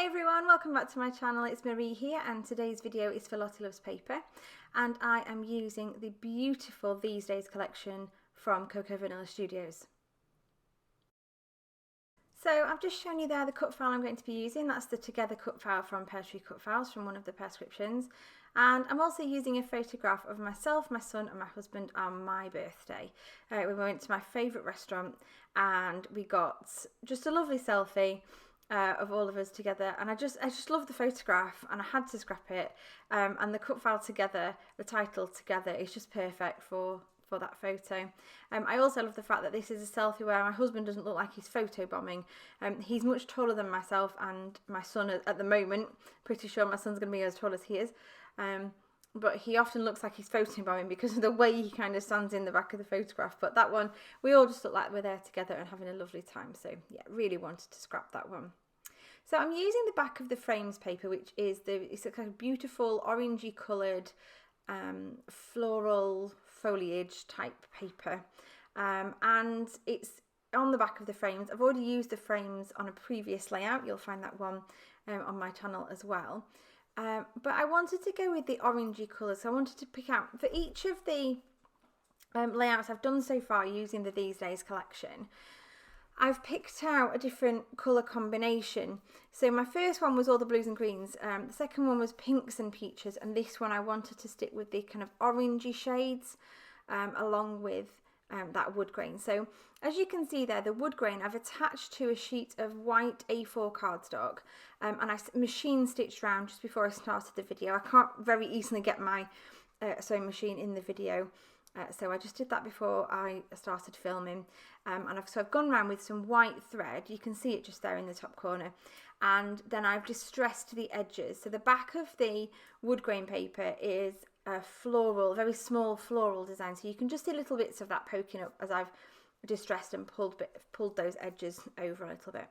Hi everyone, welcome back to my channel. It's Marie here and today's video is for Lottie Loves Paper and I am using the beautiful These Days collection from Cocoa Vanilla Studios. So I've just shown you there the cut file I'm going to be using. That's the Together cut file from Peartree Cutfiles from one of the prescriptions. And I'm also using a photograph of myself, my son and my husband on my birthday. We went to my favourite restaurant and we got just a lovely selfie of all of us together, and I just love the photograph and I had to scrap it, and the cut file Together, the title Together, is just perfect for that photo. I also love the fact that this is a selfie where my husband doesn't look like he's photobombing. He's much taller than myself and my son at the moment. Pretty sure my son's going to be as tall as he is, but he often looks like he's photobombing because of the way he kind of stands in the back of the photograph. But that one, we all just look like we're there together and having a lovely time. So yeah, really wanted to scrap that one. So I'm using the back of the frames paper, which is it's a kind of beautiful orangey coloured floral foliage type paper, and it's on the back of the frames. I've already used the frames on a previous layout. You'll find that one on my channel as well. But I wanted to go with the orangey colours. So I wanted to pick out for each of the layouts I've done so far using the These Days collection. I've picked out a different colour combination. So my first one was all the blues and greens, the second one was pinks and peaches, and this one I wanted to stick with the kind of orangey shades along with that wood grain. So as you can see there, the wood grain I've attached to a sheet of white A4 cardstock, and I machine stitched round just before I started the video. I can't very easily get my sewing machine in the video, so I just did that before I started filming, and I've gone around with some white thread. You can see it just there in the top corner, and then I've distressed the edges. So the back of the wood grain paper is a floral, very small floral design, so you can just see little bits of that poking up as I've distressed and pulled those edges over a little bit.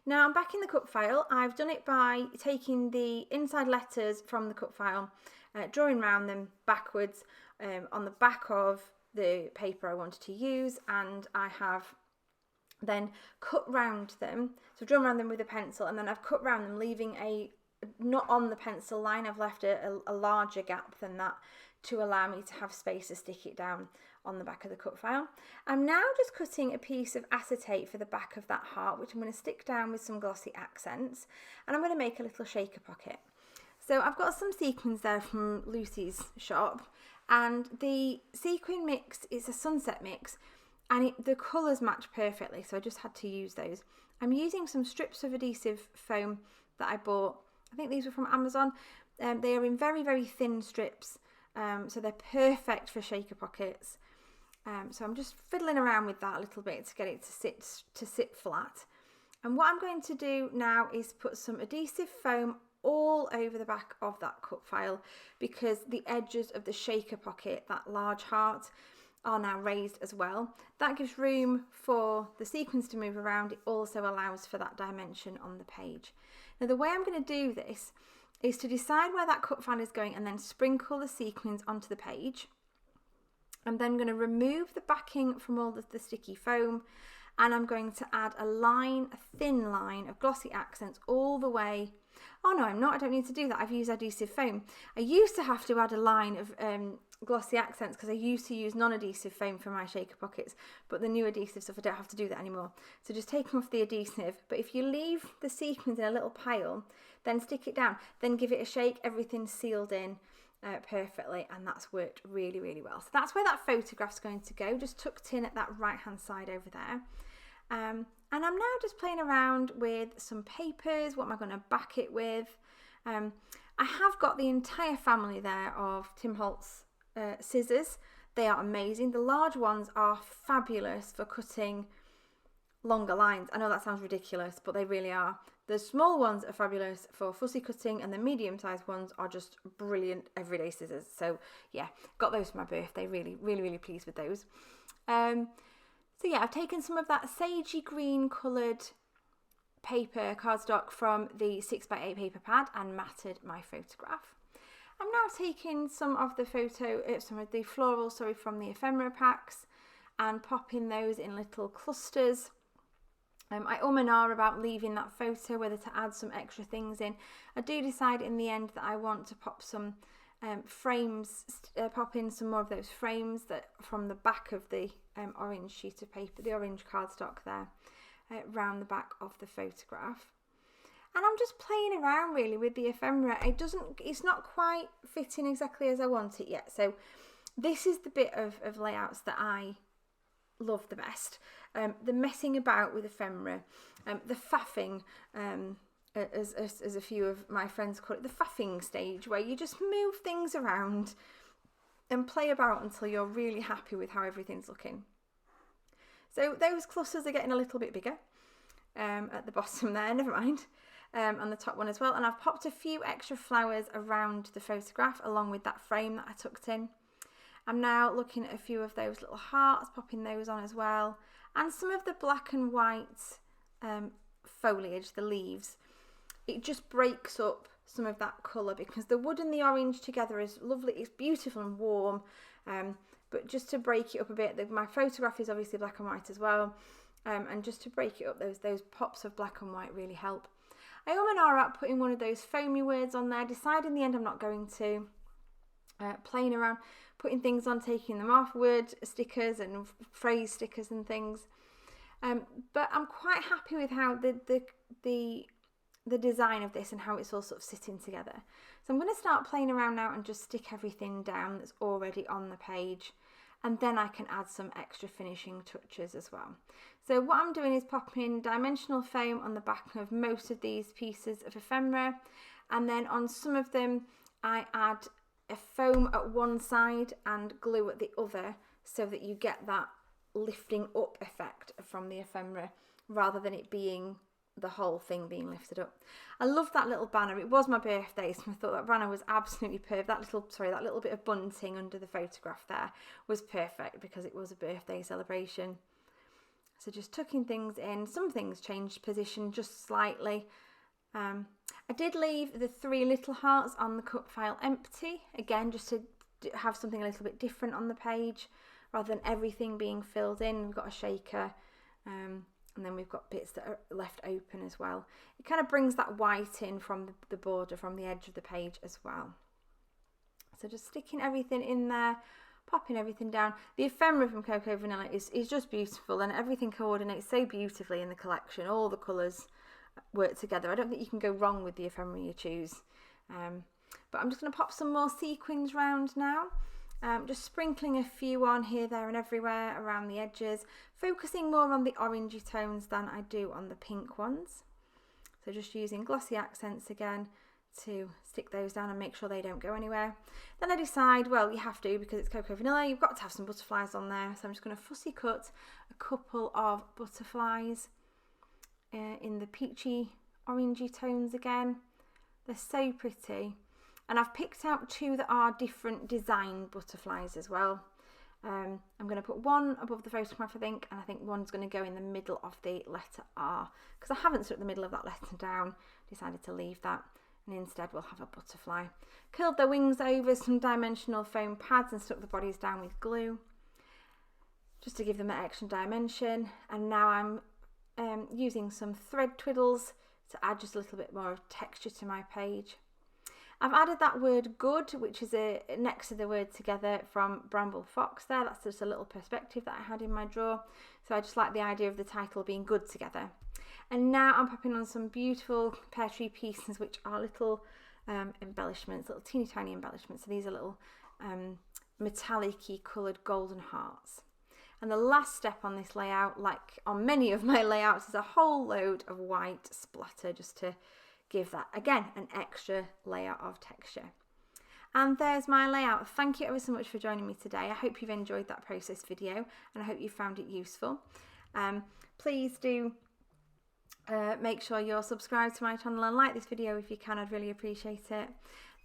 Now I'm back in the cut file. I've done it by taking the inside letters from the cut file, drawing around them backwards on the back of the paper I wanted to use, and I have then cut round them. So I've drawn around them with a pencil, and then I've cut round them, leaving not on the pencil line, I've left a larger gap than that to allow me to have space to stick it down on the back of the cut file. I'm now just cutting a piece of acetate for the back of that heart, which I'm going to stick down with some glossy accents, and I'm going to make a little shaker pocket. So I've got some sequins there from Lucy's shop, and the sequin mix is a sunset mix, and the colours match perfectly, so I just had to use those. I'm using some strips of adhesive foam that I bought. I think these were from Amazon. They are in very, very thin strips, so they're perfect for shaker pockets. So I'm just fiddling around with that a little bit to get it to sit flat. And what I'm going to do now is put some adhesive foam all over the back of that cut file, because the edges of the shaker pocket, that large heart, are now raised as well. That gives room for the sequins to move around. It also allows for that dimension on the page. Now the way I'm going to do this is to decide where that cut file is going and then sprinkle the sequins onto the page. I'm then going to remove the backing from all the sticky foam, and I'm going to add a thin line of glossy accents all the way. Oh no, I'm not. I don't need to do that. I've used adhesive foam. I used to have to add a line of glossy accents because I used to use non-adhesive foam for my shaker pockets, but the new adhesive stuff, I don't have to do that anymore. So just take off the adhesive, but if you leave the sequins in a little pile, then stick it down, then give it a shake, everything's sealed in perfectly, and that's worked really, really well. So that's where that photograph's going to go, just tucked in at that right hand side over there. And I'm now just playing around with some papers. What am I going to back it with? I have got the entire family there of Tim Holtz scissors. They are amazing. The large ones are fabulous for cutting longer lines. I know that sounds ridiculous, but they really are. The small ones are fabulous for fussy cutting, and the medium-sized ones are just brilliant everyday scissors. So yeah, got those for my birthday. Really, really, really pleased with those. So yeah, I've taken some of that sagey green coloured paper cardstock from the 6x8 paper pad and matted my photograph. I'm now taking some of the florals from the ephemera packs and popping those in little clusters I and ah about leaving that photo, whether to add some extra things in. I do decide in the end that I want to pop some frames, pop in some more of those frames that from the back of the orange sheet of paper, the orange cardstock there, round the back of the photograph. And I'm just playing around really with the ephemera. It's not quite fitting exactly as I want it yet. So this is the bit of layouts that I love the best. The messing about with ephemera, the faffing, as a few of my friends call it, the faffing stage, where you just move things around and play about until you're really happy with how everything's looking. So those clusters are getting a little bit bigger at the bottom there, never mind, and the top one as well. And I've popped a few extra flowers around the photograph along with that frame that I tucked in. I'm now looking at a few of those little hearts, popping those on as well, and some of the black and white foliage, the leaves. It just breaks up some of that colour because the wood and the orange together is lovely. It's beautiful and warm, but just to break it up a bit, my photograph is obviously black and white as well, and just to break it up, those pops of black and white really help. I and ah at putting one of those foamy words on there, decide in the end I'm not going to, playing around, putting things on, taking them off, word stickers and phrase stickers and things. But I'm quite happy with how the design of this and how it's all sort of sitting together. So I'm going to start playing around now and just stick everything down that's already on the page, and then I can add some extra finishing touches as well. So what I'm doing is popping dimensional foam on the back of most of these pieces of ephemera, and then on some of them I add a foam at one side and glue at the other, so that you get that lifting up effect from the ephemera rather than it being the whole thing being lifted up. I love that little banner. It was my birthday, so I thought that banner was absolutely perfect. That little bit of bunting under the photograph there was perfect because it was a birthday celebration. So just tucking things in. Some things changed position just slightly. I did leave the 3 little hearts on the cut file empty, again just to have something a little bit different on the page rather than everything being filled in. We've got a shaker, and then we've got bits that are left open as well. It kind of brings that white in from the border, from the edge of the page as well. So just sticking everything in there, popping everything down. The ephemera from Cocoa Vanilla is just beautiful, and everything coordinates so beautifully in the collection. All the colours work together. I don't think you can go wrong with the ephemera you choose. But I'm just going to pop some more sequins round now. Just sprinkling a few on here, there and everywhere around the edges, focusing more on the orangey tones than I do on the pink ones. So just using glossy accents again to stick those down and make sure they don't go anywhere. Then I decide, well, you have to, because it's Cocoa Vanilla, you've got to have some butterflies on there. So I'm just going to fussy cut a couple of butterflies in the peachy orangey tones again. They're so pretty. And I've picked out 2 that are different design butterflies as well. I'm going to put one above the photograph, I think, and I think one's going to go in the middle of the letter R, because I haven't stuck the middle of that letter down, decided to leave that, and instead we'll have a butterfly. Curled their wings over some dimensional foam pads and stuck the bodies down with glue, just to give them that extra dimension. And now I'm using some thread twiddles to add just a little bit more texture to my page. I've added that word good, which is next to the word together from Bramble Fox there. That's just a little perspective that I had in my drawer. So I just like the idea of the title being good together. And now I'm popping on some beautiful Peartree pieces, which are little embellishments, little teeny tiny embellishments. So these are little metallic-y coloured golden hearts. And the last step on this layout, like on many of my layouts, is a whole load of white splatter, just to give that, again, an extra layer of texture. And there's my layout. Thank you ever so much for joining me today. I hope you've enjoyed that process video, and I hope you found it useful. Please do make sure you're subscribed to my channel and like this video if you can. I'd really appreciate it.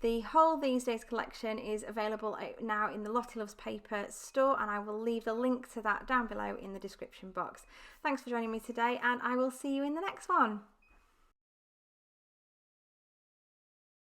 The whole These Days collection is available now in the Lottie Loves Paper store, and I will leave the link to that down below in the description box. Thanks for joining me today, and I will see you in the next one.